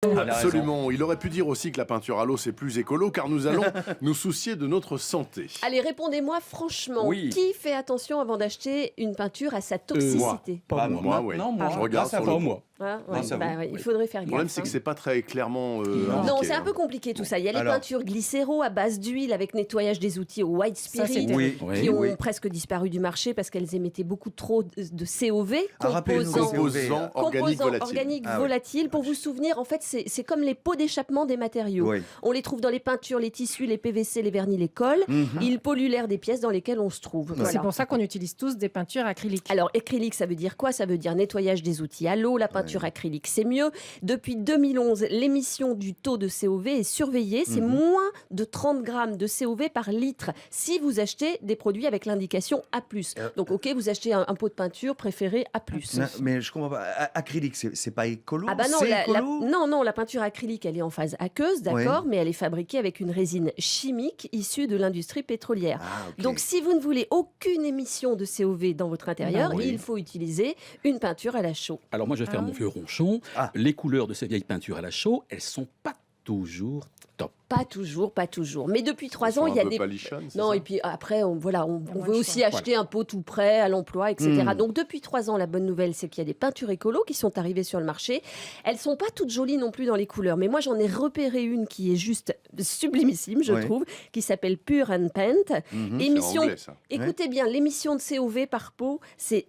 Absolument. Il aurait pu dire aussi que la peinture à l'eau, c'est plus écolo, car nous allons nous soucier de notre santé. Allez, répondez-moi franchement. Oui. Qui fait attention avant d'acheter une peinture à sa toxicité? Pas moi, oui. Non, moi. Je regarde ça sur va le moi. Hein, Non, ça va. il faudrait faire Le gaffe. problème, c'est que c'est pas très clairement Non, indiqué, c'est un hein. peu compliqué tout ça. Il y a les Alors. peintures glycéro à base d'huile avec nettoyage des outils au white spirit Oui, qui ont oui. presque disparu du marché parce qu'elles émettaient beaucoup trop de COV, Rappelez-nous, Composants organiques volatiles. organiques Ah oui. volatiles. Pour vous souvenir, en fait, c'est comme les pots d'échappement des matériaux. Oui. On les trouve dans les peintures, les tissus, les PVC, les vernis, les colles. Ils polluent l'air des pièces dans lesquelles on se trouve. Voilà. C'est pour ça qu'on utilise tous des peintures acryliques. Alors, acrylique, ça veut dire quoi? Ça veut dire nettoyage des outils à l'eau. La peinture acrylique, c'est mieux. Depuis 2011, l'émission du taux de COV est surveillée. C'est moins de 30 grammes de COV par litre si vous achetez des produits avec l'indication A+. Donc, OK, vous achetez un pot de peinture, préférez A+. Non, mais je comprends pas. Acrylique, c'est pas écolo? Ah bah non, c'est non, non, la peinture acrylique, elle est en phase aqueuse, d'accord, mais elle est fabriquée avec une résine chimique issue de l'industrie pétrolière. Ah, ok. Donc, si vous ne voulez aucune émission de COV dans votre intérieur, Oui. il faut utiliser une peinture à la chaux. Alors moi, je vais faire mon vieux ronchon. Ah. Les couleurs de ces vieilles peintures à la chaux, elles sont pas toujours top. Pas toujours, pas toujours. Mais depuis 3 Ils ans, sont il y a un peu des... palichonnes, c'est Non, ça et puis après, on veut aussi choix. acheter un pot tout prêt à l'emploi, etc. Donc depuis 3 ans, la bonne nouvelle, c'est qu'il y a des peintures écolo qui sont arrivées sur le marché. Elles sont pas toutes jolies non plus dans les couleurs, mais moi j'en ai repéré une qui est juste sublimissime, je Ouais. trouve, qui s'appelle Pure and Paint. C'est anglais, ça. Écoutez bien, l'émission de COV par pot, c'est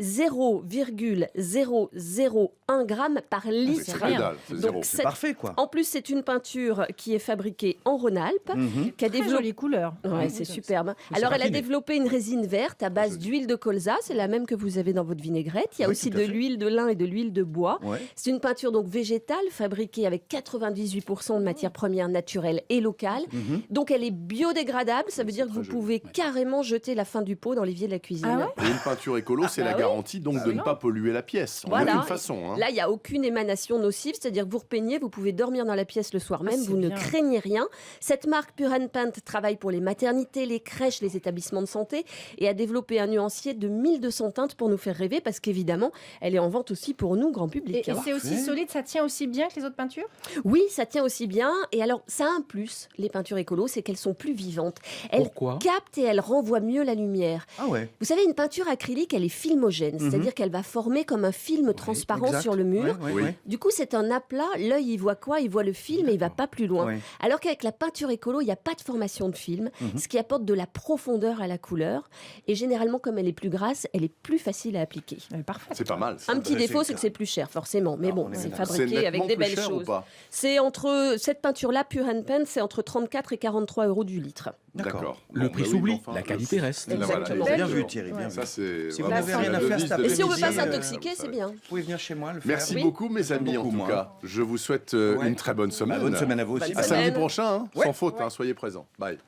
0,001 g par litre. C'est que dalle, c'est zéro. Donc, C'est parfait, quoi. en plus, c'est une peinture qui est fabriquée en Rhône-Alpes, qui a Très développé... jolie couleur. Ouais, c'est superbe. Alors, elle a raffiné. développé une résine verte à base d'huile de colza. C'est la même que vous avez dans votre vinaigrette. Il y a Oui, aussi tout à de fait. l'huile de lin et de l'huile de bois. Ouais. C'est une peinture donc végétale fabriquée avec 98% de matières premières naturelles et locales. Donc, elle est biodégradable. Ça veut dire que vous très joli. pouvez carrément jeter la fin du pot dans l'évier de la cuisine. Ah ouais Et une peinture écolo, c'est la garantie donc de ne pas polluer la pièce. En Voilà. aucune façon. Hein. Là, il n'y a aucune émanation nocive, c'est-à-dire que vous repeignez, vous pouvez dormir dans la pièce le soir même, c'est vous ne bien. craignez rien. Cette marque Pure and Paint travaille pour les maternités, les crèches, les établissements de santé et a développé un nuancier de 1200 teintes pour nous faire rêver parce qu'évidemment, elle est en vente aussi pour nous, grand public. Et c'est aussi solide, ça tient aussi bien que les autres peintures? Oui, ça tient aussi bien. Et alors, ça a un plus, les peintures écolo, c'est qu'elles sont plus vivantes. Elles Pourquoi captent et elles renvoient mieux la lumière. Ah ouais. Vous savez, une peinture acrylique, elle est filmogène, c'est-à-dire qu'elle va former comme un film transparent Exact. sur le mur. Ouais, ouais, Oui. ouais. Du coup, c'est un aplat. L'œil, il voit quoi? Il voit le film et il va pas plus loin. Ouais. Alors qu'avec la peinture écolo, il n'y a pas de formation de film, ce qui apporte de la profondeur à la couleur. Et généralement, comme elle est plus grasse, elle est plus facile à appliquer. Elle est parfaite. C'est pas mal. ça. Un petit Ouais, défaut, c'est c'est que c'est plus cher, forcément. Mais bon, on est c'est d'accord. C'est fabriqué nettement avec des plus belles cher ou choses. pas? C'est entre cette peinture-là, Pure and Paint, c'est entre 34 et 43 euros du litre. D'accord. Le Bon, prix bah oui, s'oublie, mais enfin, la qualité reste. Là, voilà, Exactement. Bien exactement. vu, Thierry, bien vu. Ça, c'est Si vous vraiment n'avez rien à la faire devise cet de Et si on veut pas l'émission. s'intoxiquer, c'est bien. Vous pouvez venir chez moi le faire. Merci Oui. beaucoup, mes amis, en beaucoup, tout moi. cas. Je vous souhaite Ouais. une très bonne semaine. Bonne semaine à vous aussi. Bonne À samedi semaine. prochain, hein, Ouais. sans faute, hein, soyez présents. Bye.